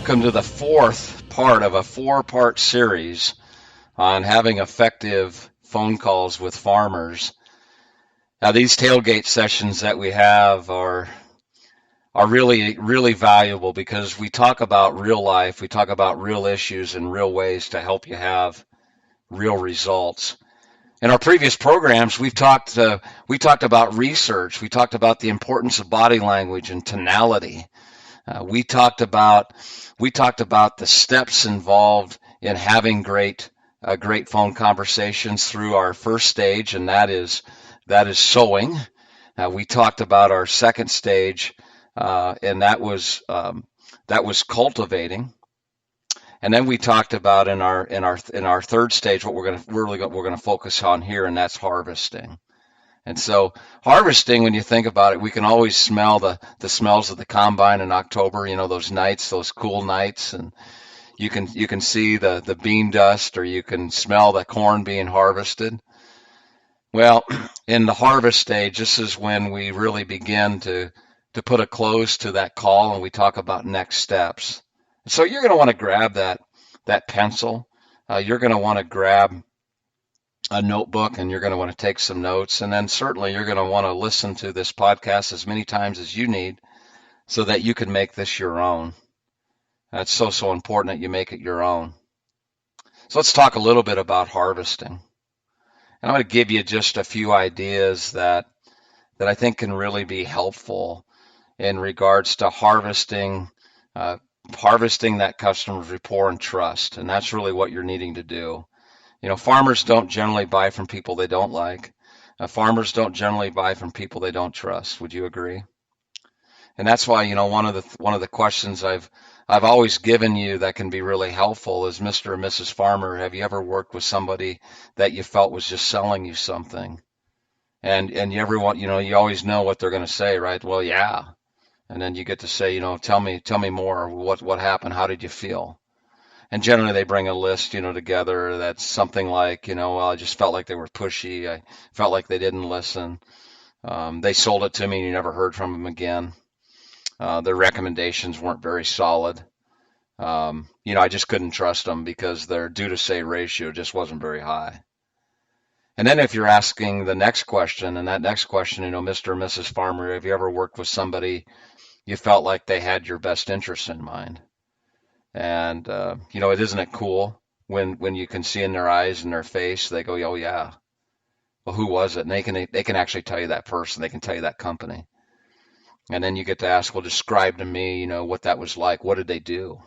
welcome to the fourth part of a four-part series on having effective phone calls with farmers. Now, these tailgate sessions that we have are really valuable because we talk about real life, we talk about real issues and real ways to help you have real results. In our previous programs, we talked about research, we talked about the importance of body language and tonality. We talked about the steps involved in having great phone conversations through our first stage, and that is sowing. We talked about our second stage, and that was cultivating. And then we talked about in our third stage what we're going to focus on here, and that's harvesting. And so harvesting, when you think about it, we can always smell the smells of the combine in October, those nights, those cool nights, and you can see the bean dust, or you can smell the corn being harvested. Well, in the harvest stage, this is when we really begin to put a close to that call, and we talk about next steps. So you're going to want to grab that pencil. You're going to want to grab a notebook, and you're going to want to take some notes. And then certainly you're going to want to listen to this podcast as many times as you need so that you can make this your own. That's so important that you make it your own. So let's talk a little bit about harvesting. And I'm going to give you just a few ideas that I think can really be helpful in regards to harvesting that customer's rapport and trust. And that's really what you're needing to do. Farmers don't generally buy from people they don't like. Farmers don't generally buy from people they don't trust. Would you agree? And that's why, one of the questions I've always given you that can be really helpful is, Mr. or Mrs. Farmer, have you ever worked with somebody that you felt was just selling you something? And you always know what they're going to say, right? Well, yeah. And then you get to say, tell me more. What happened? How did you feel? And generally they bring a list, together that's something like, well, I just felt like they were pushy. I felt like they didn't listen. They sold it to me and you never heard from them again. Their recommendations weren't very solid. I just couldn't trust them because their due to say ratio just wasn't very high. And then if you're asking the next question, and that next question, Mr. or Mrs. Farmer, have you ever worked with somebody you felt like they had your best interest in mind? And, isn't it cool when you can see in their eyes and their face, they go, oh, yeah. Well, who was it? And they can actually tell you that person. They can tell you that company. And then you get to ask, well, describe to me, what that was like. What did they do?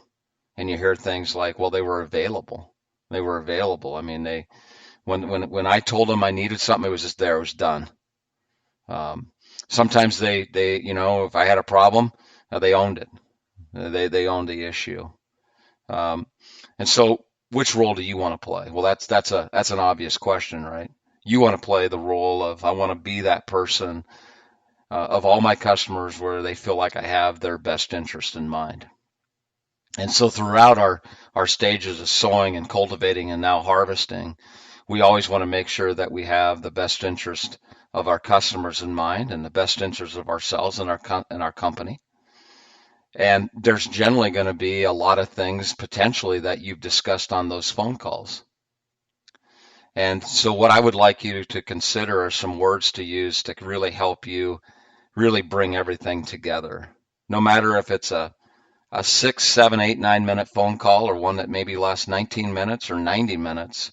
And you hear things like, well, they were available. They were available. I mean, when I told them I needed something, it was just there. It was done. Sometimes they if I had a problem, they owned it. They owned the issue. And so which role do you want to play? Well, that's an obvious question, right? You want to play the role of, I want to be that person of all my customers where they feel like I have their best interest in mind. And so throughout our stages of sowing and cultivating and now harvesting, we always want to make sure that we have the best interest of our customers in mind and the best interest of ourselves and our company. And there's generally going to be a lot of things potentially that you've discussed on those phone calls. And so what I would like you to consider are some words to use to really help you really bring everything together. No matter if it's a 6, 7, 8, 9-minute phone call or one that maybe lasts 19 minutes or 90 minutes,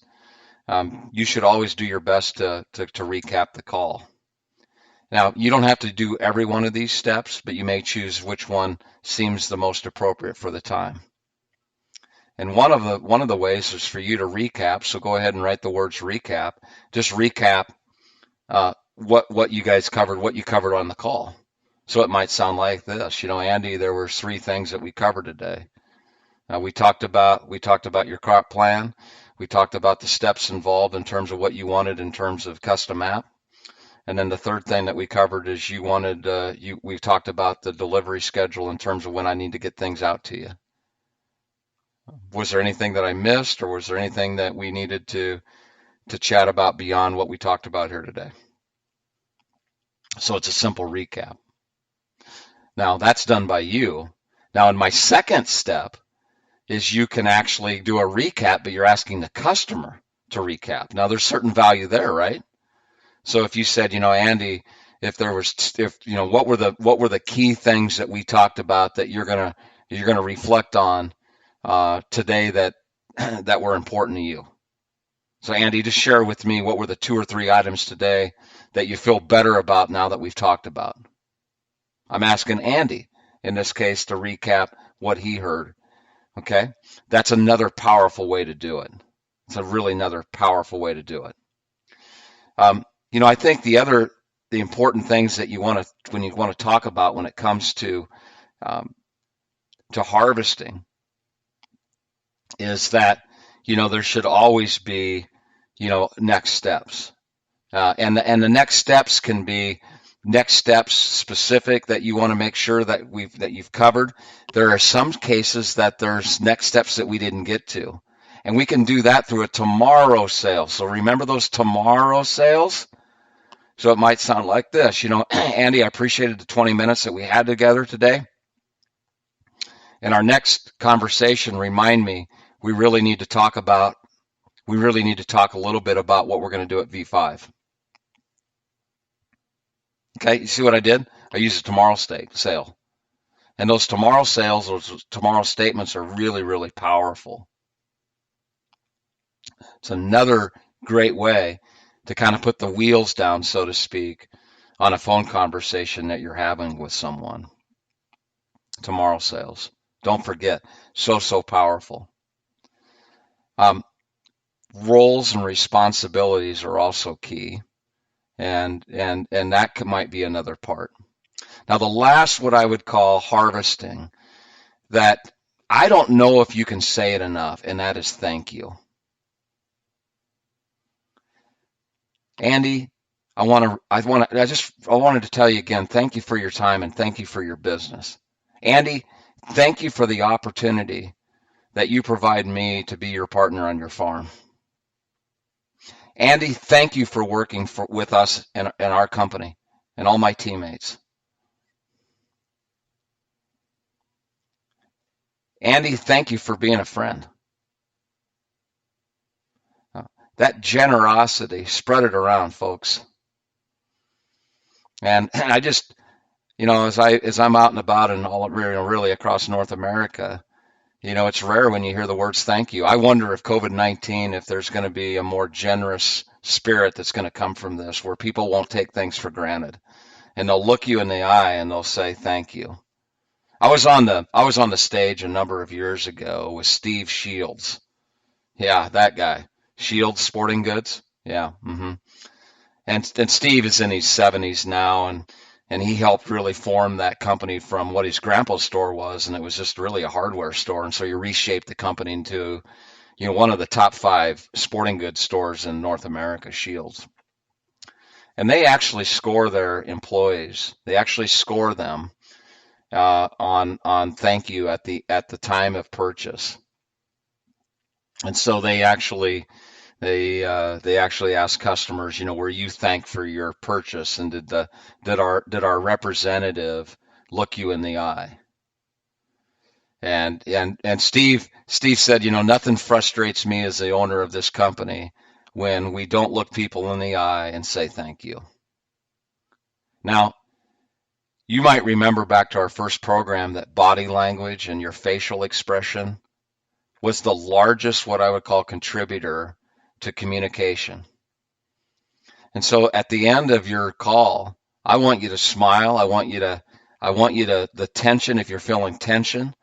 you should always do your best to recap the call. Now, you don't have to do every one of these steps, but you may choose which one seems the most appropriate for the time. And one of the ways is for you to recap. So go ahead and write the words recap. Just recap what you guys covered, what you covered on the call. So it might sound like this. Andy, there were 3 things that we covered today. We talked about your crop plan. We talked about the steps involved in terms of what you wanted in terms of custom app. And then the third thing that we covered is we talked about the delivery schedule in terms of when I need to get things out to you. Was there anything that I missed, or was there anything that we needed to chat about beyond what we talked about here today? So it's a simple recap. Now that's done by you. Now in my second step, is you can actually do a recap, but you're asking the customer to recap. Now there's certain value there, right? So if you said, Andy, if what were the key things that we talked about that you're gonna reflect on today that that were important to you? So Andy, just share with me what were the 2 or 3 items today that you feel better about now that we've talked about. I'm asking Andy in this case to recap what he heard. Okay, that's another powerful way to do it. It's another powerful way to do it. I think the important things that when you want to talk about when it comes to harvesting is that there should always be next steps, and the next steps can be next steps specific that you want to make sure that you've covered. There are some cases that there's next steps that we didn't get to, and we can do that through a tomorrow sale. So remember those tomorrow sales. So it might sound like this, Andy, I appreciated the 20 minutes that we had together today. In our next conversation, remind me, we really need to talk a little bit about what we're going to do at V5. Okay, you see what I did? I used a tomorrow sale. And those tomorrow sales, those tomorrow statements are really, really powerful. It's another great way to kind of put the wheels down, so to speak, on a phone conversation that you're having with someone. Tomorrow sales. Don't forget, so powerful. Roles and responsibilities are also key, and that might be another part. Now, the last, what I would call harvesting, that I don't know if you can say it enough, and that is thank you. Andy, I wanted to tell you again, thank you for your time and thank you for your business. Andy, thank you for the opportunity that you provide me to be your partner on your farm. Andy, thank you for working with us and our company and all my teammates. Andy, thank you for being a friend. That generosity, spread it around, folks. And I just, as I'm out and about and all really across North America, it's rare when you hear the words thank you. I wonder if COVID-19, if there's going to be a more generous spirit that's going to come from this, where people won't take things for granted, and they'll look you in the eye and they'll say thank you. I was on the stage a number of years ago with Steve Shields. Yeah, that guy. Shields Sporting Goods. Yeah. Mm-hmm. And Steve is in his 70s now, and he helped really form that company from what his grandpa's store was, and it was just really a hardware store. And so he reshaped the company into, one of the top 5 sporting goods stores in North America, Shields. And they actually score their employees. They actually score them on thank you at the time of purchase. And so they actually ask customers, were you thanked for your purchase, and did our representative look you in the eye? And Steve said, nothing frustrates me as the owner of this company when we don't look people in the eye and say thank you. Now, you might remember back to our first program that body language and your facial expression was the largest, what I would call, contributor to communication. And so at the end of your call, I want you to smile. I want you to the tension, if you're feeling tension,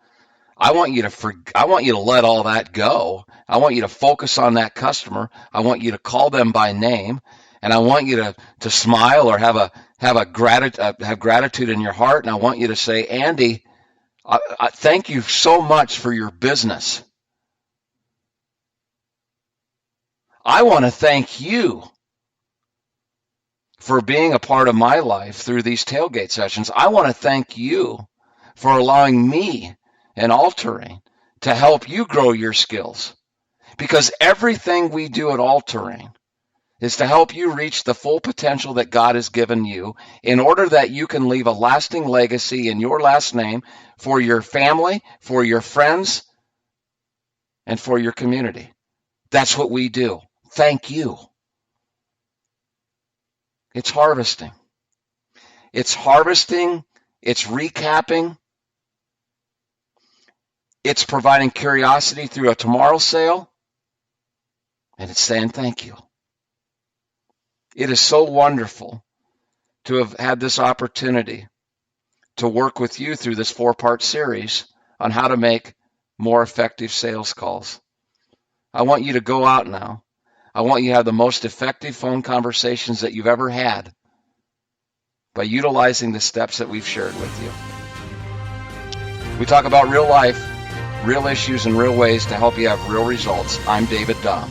I want you to let all that go. I want you to focus on that customer. I want you to call them by name, and I want you to smile or have gratitude in your heart. And I want you to say, Andy, I thank you so much for your business. I want to thank you for being a part of my life through these tailgate sessions. I want to thank you for allowing me and ALTERRAIN to help you grow your skills. Because everything we do at ALTERRAIN is to help you reach the full potential that God has given you in order that you can leave a lasting legacy in your last name for your family, for your friends, and for your community. That's what we do. Thank you. It's harvesting. It's harvesting. It's recapping. It's providing curiosity through a tomorrow sale. And it's saying thank you. It is so wonderful to have had this opportunity to work with you through this 4-part series on how to make more effective sales calls. I want you to go out now. I want you to have the most effective phone conversations that you've ever had by utilizing the steps that we've shared with you. We talk about real life, real issues, and real ways to help you have real results. I'm David Dahm.